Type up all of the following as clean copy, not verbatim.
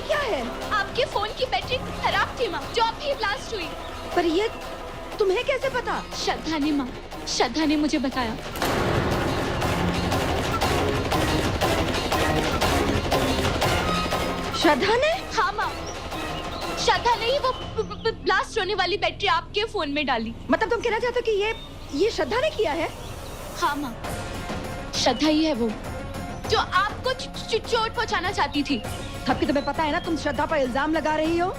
क्या है? आपके फोन की बैटरी खराब थी माँ, जो अभी ब्लास्ट हुई। पर ये तुम्हें कैसे पता? श्रद्धा ने माँ, श्रद्धा ने मुझे बताया। श्रद्धा ने? हाँ माँ, श्रद्धा ने ही वो ब्लास्ट होने वाली बैटरी आपके फोन में डाली। मतलब तुम कहना चाहते हो कि ये श्रद्धा ने किया है? हाँ माँ, श्रद्धा ही है वो जो आपको चोट पहुंचाना चाहती थी। तब कि तुम्हें पता है ना, तुम श्रद्धा पर इल्जाम लगा रही हो।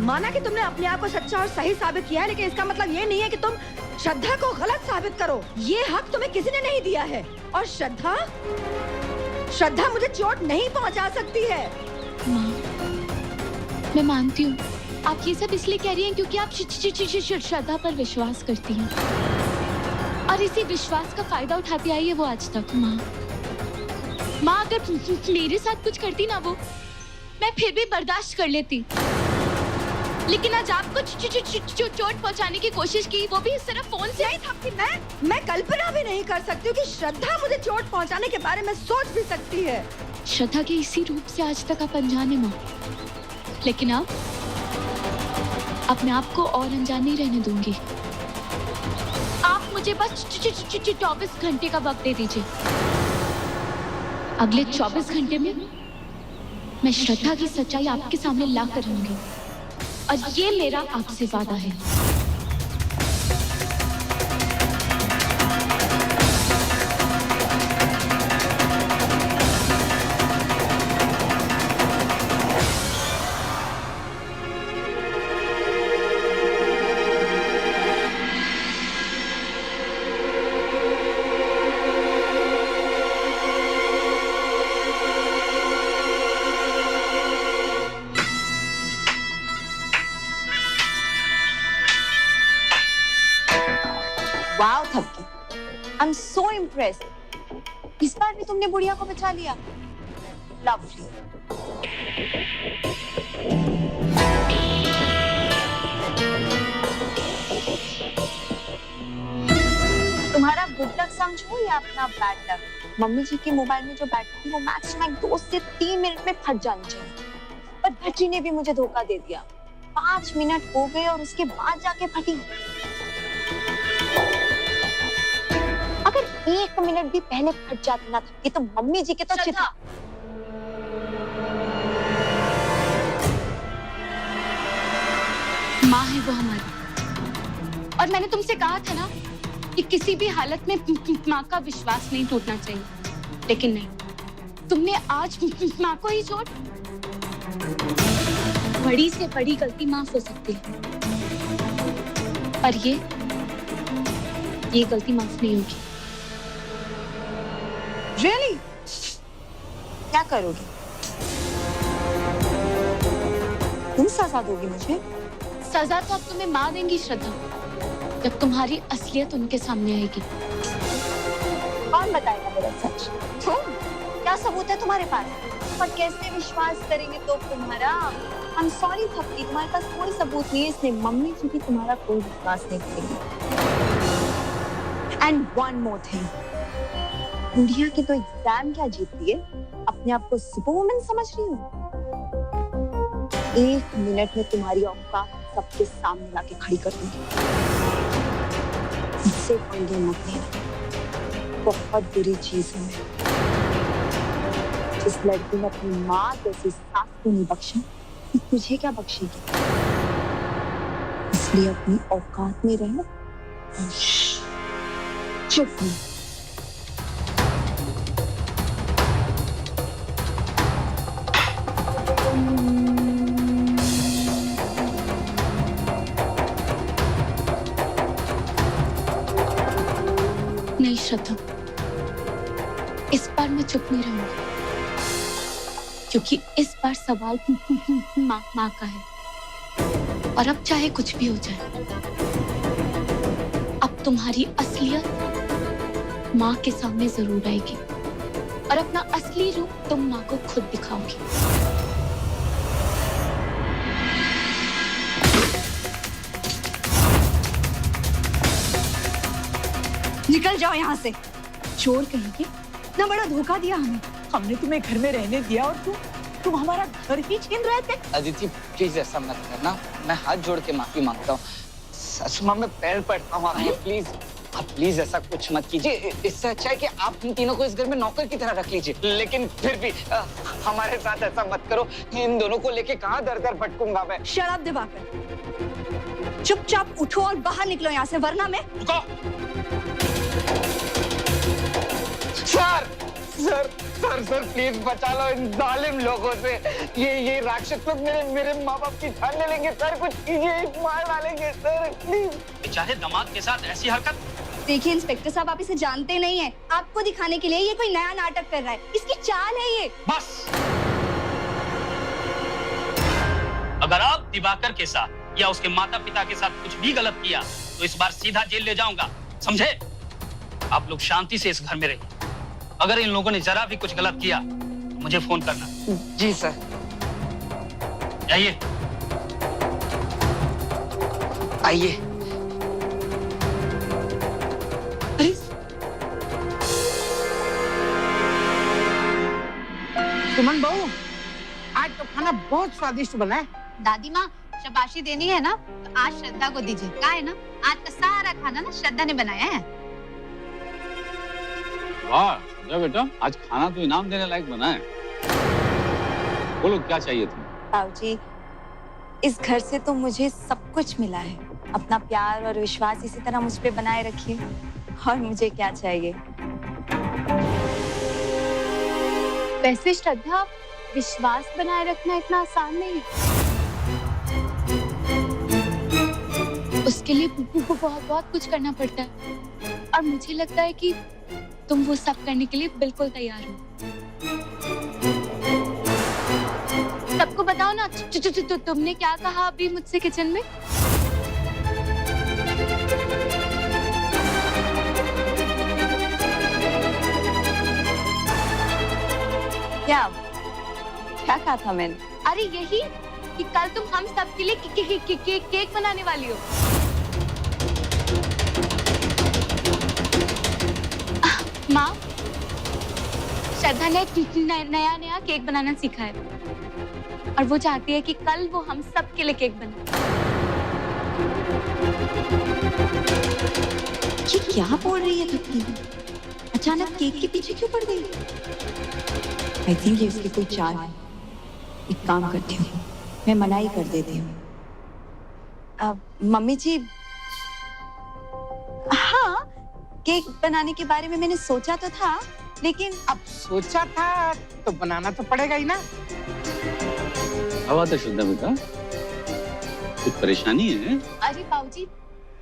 माना कि तुमने अपने आप को सच्चा और सही साबित किया है, लेकिन इसका मतलब ये नहीं है कि तुम श्रद्धा को गलत साबित करो। ये हक तुम्हें किसी ने नहीं दिया है। और श्रद्धा मुझे चोट नहीं पहुंचा सकती है। माँ, मैं मानती हूँ आप ये सब इसलिए कह रही हैं क्योंकि आप श्रद्धा पर विश्वास करती हैं, और इसी विश्वास का फायदा उठाती आई है वो आज तक। माँ अगर मेरे साथ कुछ करती ना वो, मैं फिर भी बर्दाश्त कर लेती, लेकिन आज आपको चोट पहुंचाने की कोशिश की, वो भी सिर्फ फोन से। नहीं था। मैं कल्पना भी नहीं कर सकती हूँ कि श्रद्धा मुझे चोट पहुंचाने के बारे में सोच भी सकती है। श्रद्धा के इसी रूप से आज तक आप अनजान है माँ, लेकिन आप अपने आप को और अनजान नहीं रहने दूंगी। आप मुझे बस 24 घंटे का वक्त दे दीजिए। अगले 24 घंटे में मैं श्रद्धा की सच्चाई आपके सामने ला कर रहूंगी, और ये मेरा आपसे वादा है। Wow Thapki, I am so impressed. इस बार भी तुमने बुढ़िया को बचा लिया। लवली। तुम्हारा गुड लक समझो या अपना बैड लक। मम्मी जी के मोबाइल में जो बैटरी थी वो मैक्सिमम 2 से 3 मिनट में फट जानी चाहिए, पर बैटरी ने भी मुझे धोखा दे दिया। 5 मिनट हो गए और उसके बाद जाके फटी। अगर 1 मिनट भी पहले फट जाती ना था, ये तो मम्मी जी के तो चिता। माँ है वो हमारी, और मैंने तुमसे कहा था ना कि किसी भी हालत में माँ का विश्वास नहीं टूटना चाहिए, लेकिन नहीं, तुमने आज माँ को ही चोट। बड़ी से बड़ी गलती माफ हो सकती है, पर ये गलती माफ नहीं होगी। Really? क्या करोगी? तुम सजा दोगी मुझे? सजा तो अब तुम्हें माँ देंगी श्रद्धा, जब तुम्हारी असलियत उनके सामने आएगी। कौन बताएगा मेरा सच? तुम? क्या सबूत है तुम्हारे पास? पर कैसे विश्वास करेंगे तो तुम्हारा? I'm sorry थपकी, तुम्हारे पास कोई सबूत नहीं है, इसलिए मम्मी जी भी तुम्हारा कोई विश्वास नहीं करेंगी। And one more thing, बुढ़िया की तो एग्जाम क्या जीतती है, अपने आप को सुपरवुमन समझ रही हो। 1 मिनट में तुम्हारी औकात सबके सामने लाके खड़ी कर दूंगी। इससे पंगे मत लेना, बहुत बुरी चीज है। जिस लड़की ने अपनी माँ जैसी सास को नहीं बख्शा, तुझे क्या बख्शेगी? इसलिए अपनी औकात में रहना, चुप नहीं। नहीं श्रद्धा, इस बार मैं चुप नहीं रहूंगी, क्योंकि इस बार सवाल माँ का है, और अब चाहे कुछ भी हो जाए, अब तुम्हारी असलियत माँ के सामने जरूर आएगी, और अपना असली रूप तुम माँ को खुद दिखाओगी। निकल जाओ यहाँ से, चोर कहेंगे। इतना बड़ा धोखा दिया हमें। हमने तुम्हें घर में रहने दिया और तुम हमारा घर ही छीन रहे थे। अदिति प्लीज ऐसा मत करना, मैं हाथ जोड़ के माफी मांगता हूँ। सच में मैं पैर पड़ता हूँ आपके, प्लीज आप प्लीज ऐसा कुछ मत कीजिए। इससे अच्छा है कि आप इन तीनों को इस घर में नौकर की तरह रख लीजिए, लेकिन फिर भी हमारे साथ ऐसा मत करो। इन दोनों को लेके कहाँ दर दर भटकूंगा मैं। शट अप दिवाकर, चुपचाप उठो और बाहर निकलो यहाँ से, वरना मैं। रुको। Sir sir sir sir please बचा लो इन जालिम लोगों से। ये राक्षस लोग मेरे माँ बाप की जान ले लेंगे सर, कुछ कीजिए, मार डालेंगे सर प्लीज। चाहे दामाद के साथ ऐसी हरकत। देखिए इंस्पेक्टर साहब, आप इसे जानते नहीं हैं। आपको दिखाने के लिए ये कोई नया नाटक कर रहा है, इसकी चाल है ये। बस अगर आप दिवाकर के साथ या उसके माता पिता के साथ कुछ भी गलत किया तो इस बार सीधा जेल ले जाऊंगा, समझे? आप लोग शांति से इस घर में रहिए। अगर इन लोगों ने जरा भी कुछ गलत किया मुझे फोन करना। जी सर। जाइए। आइए। सुमन बहू, आज तो खाना बहुत स्वादिष्ट बना है। दादी माँ, शाबाशी देनी है ना तो आज श्रद्धा को दीजिए। क्या है ना, आज का सारा खाना ना श्रद्धा ने बनाया है। वाह श्रद्धा बेटा, आज खाना तो इनाम देने लायक बना है। बोलो क्या चाहिए तुम्हें? बाबूजी, इस घर से तो मुझे सब कुछ मिला है। अपना प्यार और विश्वास इसी तरह मुझ पे बनाए रखिए, और मुझे क्या चाहिए। वैसे श्रद्धा, विश्वास बनाए रखना इतना आसान नहीं है। उसके लिए बहुत कुछ करना पड़ता है, और मुझे लगता है कि तुम वो सब करने के लिए बिल्कुल तैयार हो। सबको बताओ ना, तुमने क्या कहा अभी मुझसे किचन में? क्या कहा था मैंने? अरे यही कि कल तुम हम सब के लिए केक बनाने वाली हो। माँ, श्रद्धा ने नया केक बनाना सीखा है, और वो चाहती है कि कल वो हम सब के लिए केक बनाए। ये क्या बोल रही है तुम? अचानक केक के पीछे क्यों पड़ गई? आई थिंक ये उसकी कोई चाल है। एक काम करती हूँ, मैं मना ही कर देती हूँ। मम्मी जी, हाँ, केक बनाने के बारे में मैंने सोचा तो था, लेकिन अब सोचा था तो बनाना तो पड़ेगा ही ना। क्या बात है श्रद्धा बेटा, कुछ परेशानी है? अरे बाबूजी,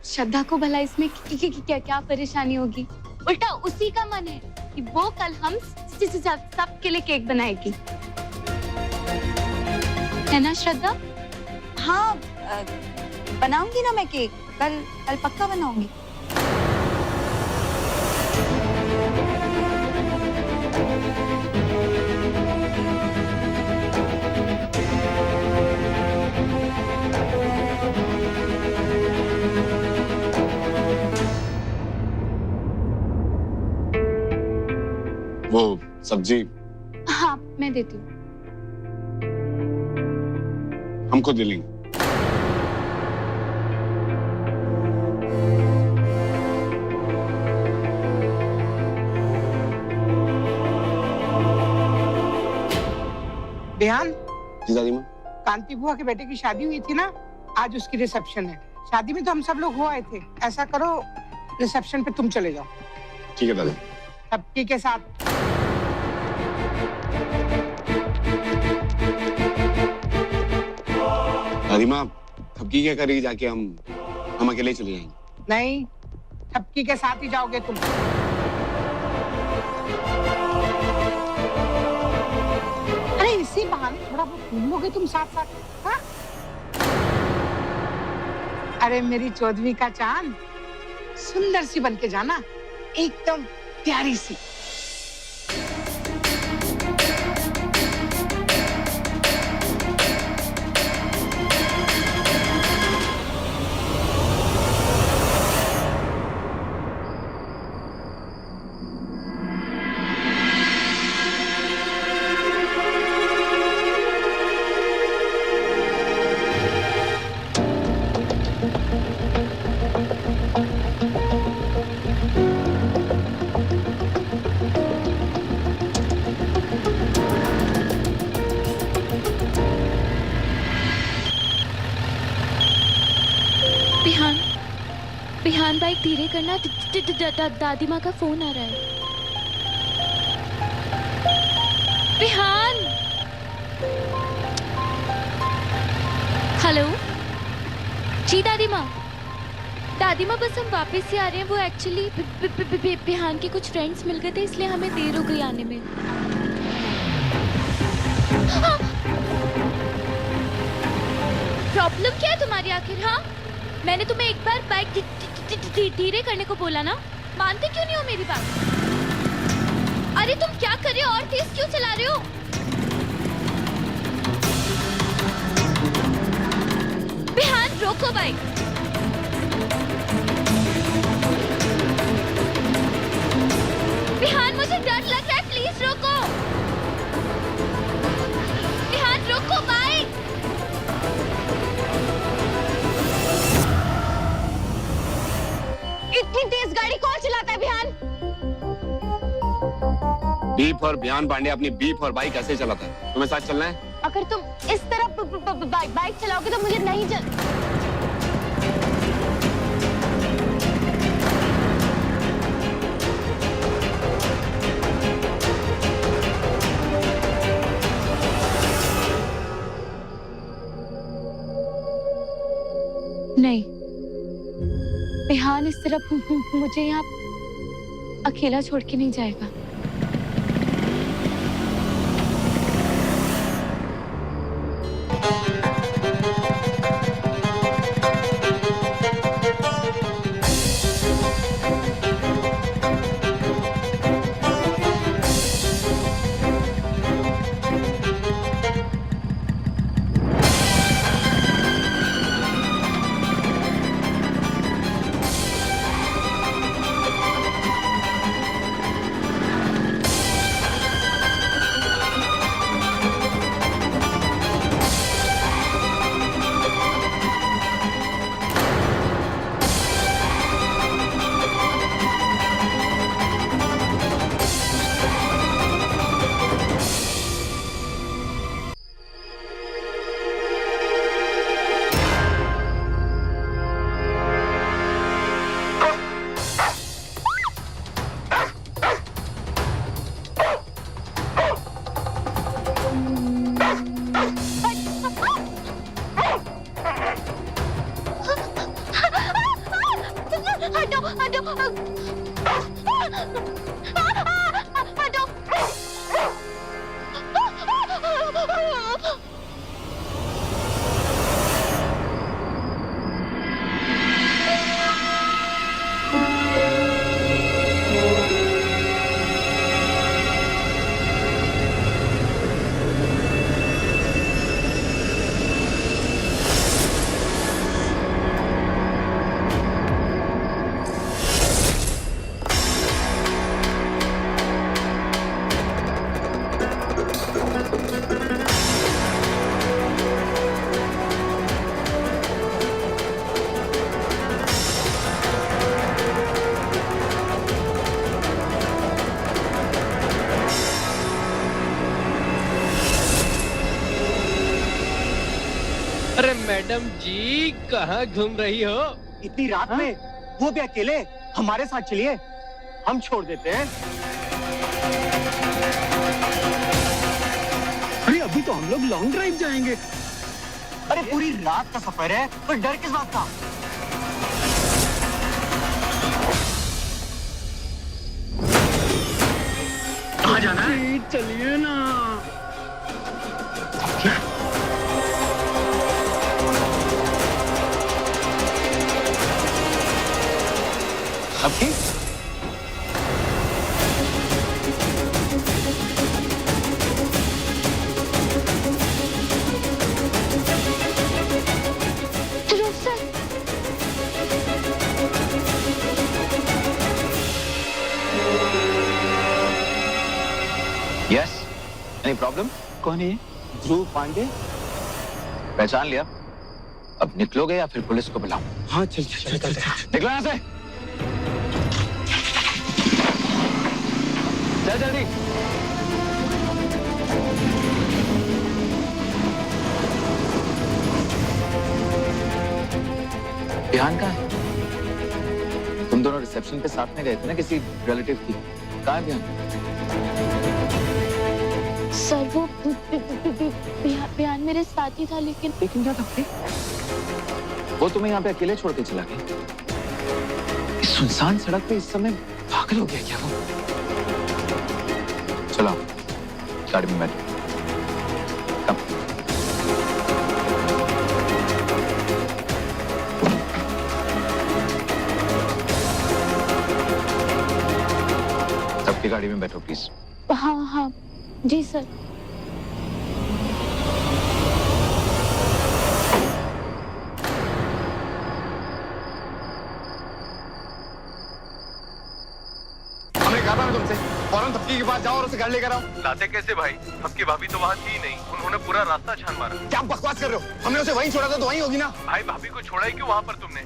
श्रद्धा को भला इसमें क्या परेशानी होगी? उल्टा उसी का मन है कि वो कल हम सब के लिए केक बनाएगी, है ना श्रद्धा? हाँ, बनाऊंगी ना मैं केक। कल पक्का बनाऊंगी। वो सब्जी हाँ, मैं देती हूँ। हमको दे लेंगे। ध्यान। जी दादी माँ। कांति बुआ के बेटे की शादी हुई थी ना, आज उसकी रिसेप्शन है। शादी में तो हम सब लोग हो आए थे। ऐसा करो, रिसेप्शन पे तुम चले जाओ। ठीक है दादी। सबकी के साथ। दादी माँ, थपकी क्या करेगी जाके? हम अकेले चले जाएंगे। नहीं, थपकी के साथ ही जाओगे तुम। अरे इसी बहाने थोड़ा बहुत घूमोगे तुम साथ साथ। हाँ? अरे मेरी चौधरी का चांद, सुंदर सी बन के जाना, एकदम प्यारी सी। बिहान बिहान बाइक धीरे करना, दादी माँ का फोन आ रहा है। बिहान, हेलो जी दादी माँ। दादी माँ बस हम वापस ही आ रहे हैं। वो एक्चुअली बिहान के कुछ फ्रेंड्स मिल गए थे, इसलिए हमें देर हो गई आने में। प्रॉब्लम क्या है तुम्हारी आखिर? हाँ, मैंने तुम्हें एक बार बाइक धीरे करने को बोला ना, मानते क्यों नहीं हो मेरी बात? अरे तुम क्या कर रहे हो और तेज क्यों चला रहे हो? बिहान रोको बाइक। बिहान मुझे डर लग रहा है, प्लीज रोको। बिहान रोको बाइक। इतनी तेज गाड़ी कौन चलाता है बिहान? बीप और बिहान पांडे अपनी बीप और बाइक ऐसे चलाता है। तुम्हें साथ चलना है? अगर तुम इस तरह बाइक चलाओगे तो मुझे नहीं नहीं, बिहान इस तरफ मुझे यहाँ अकेला छोड़ के नहीं जाएगा। अरे मैडम जी, कहाँ घूम रही हो? इतनी रात में, वो भी अकेले? हमारे साथ चलिए, हम छोड़ देते हैं। अरे अभी तो हम लोग लॉन्ग ड्राइव जाएंगे। अरे पूरी रात का सफर है, तो डर किस बात का? कहाँ जाना है? चलिए ना। अब ठीक? Yes, any problem? कौन है? ध्रुव पांडे। पहचान लिया? अब निकलोगे या फिर पुलिस को बुलाऊं? हाँ चल चल चल चल। निकलो यहाँ से। चल जल्दी। बिहान कहाँ है? तुम दोनों रिसेप्शन पे साथ में गए थे ना किसी रिलेटिव की। कहाँ है बिहान? सर वो बयान मेरे साथ ही था, लेकिन क्या था? वो तुम्हें यहाँ पे अकेले छोड़ के चला गया? इस सुनसान सड़क पे इस समय पागल हो गया क्या वो? चलो गाड़ी में बैठो। सबकी गाड़ी में बैठो प्लीज। हाँ हाँ जी सर। हमने कहा था ना तुमसे, फौरन थपकी के पास जाओ और उसे घर लेकर आओ। लाते कैसे भाई? आपकी भाभी तो वहाँ थी नहीं, उन्होंने पूरा रास्ता छान मारा। क्या बकवास कर रहे हो? हमने उसे वहीं छोड़ा था तो वहीं होगी ना। भाई भाभी को छोड़ा ही क्यों वहाँ पर तुमने?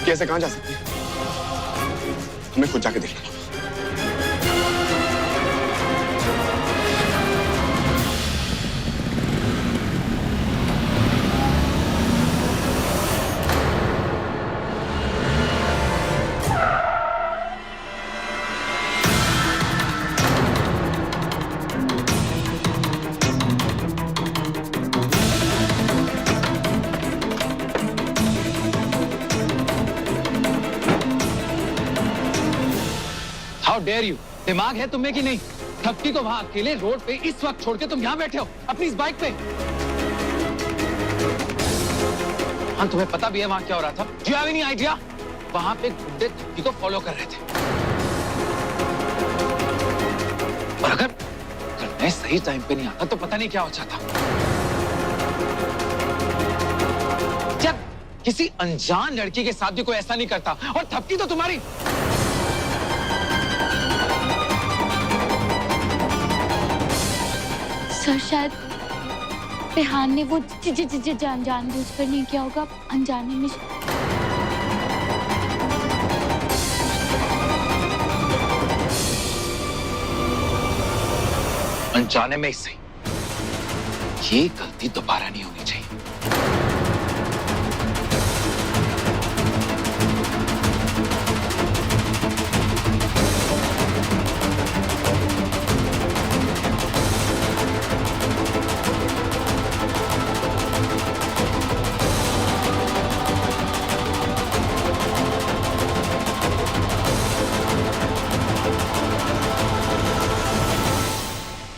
कैसे कहाँ जा सकती है? हमें खुद जाके देखना। How dare you? दिमाग है तुम्हें कि नहीं? थपकी को वहां अकेले रोड पे इस वक्त छोड़ के तुम यहाँ बैठे हो अपनी इस बाइक पे। हाँ तुम्हें पता भी है वहां क्या हो रहा था? Do you have any idea? वहां पे गुंडे थपकी को फॉलो कर रहे थे। और अगर मैं सही टाइम पे नहीं आता तो पता नहीं क्या हो जाता। जब किसी अनजान लड़की के साथ भी कोई ऐसा नहीं करता, और थपकी तो तुम्हारी। सर शायद बिहान ने वो जानबूझकर नहीं किया होगा, अनजाने में। अनजाने में ही सही, ये गलती दोबारा नहीं होनी चाहिए।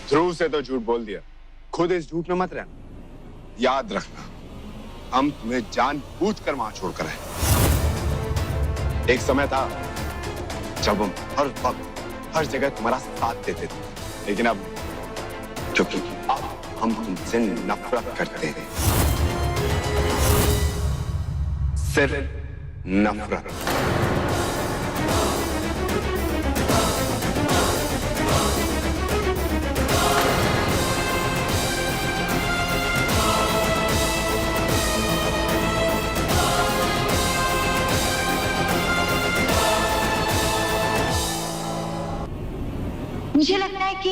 ध्रुव से तो झूठ बोल दिया, खुद इस झूठ में मत रहना। याद रखना, हम तुम्हें जानबूझकर वहां छोड़कर आए। एक समय था जब हम हर वक्त हर जगह तुम्हारा साथ देते थे, लेकिन अब क्योंकि अब हम तुमसे नफरत करते हैं, सिर्फ नफरत। मुझे लगता है कि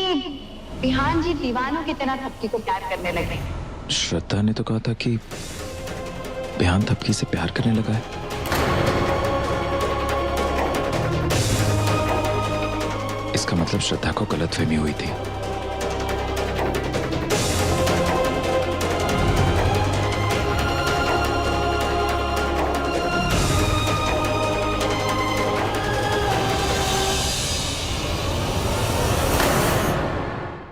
बिहान जी दीवानों की तरह थपकी को प्यार करने लगे। श्रद्धा ने तो कहा था कि बिहान थपकी से प्यार करने लगा है। इसका मतलब श्रद्धा को गलतफहमी हुई थी।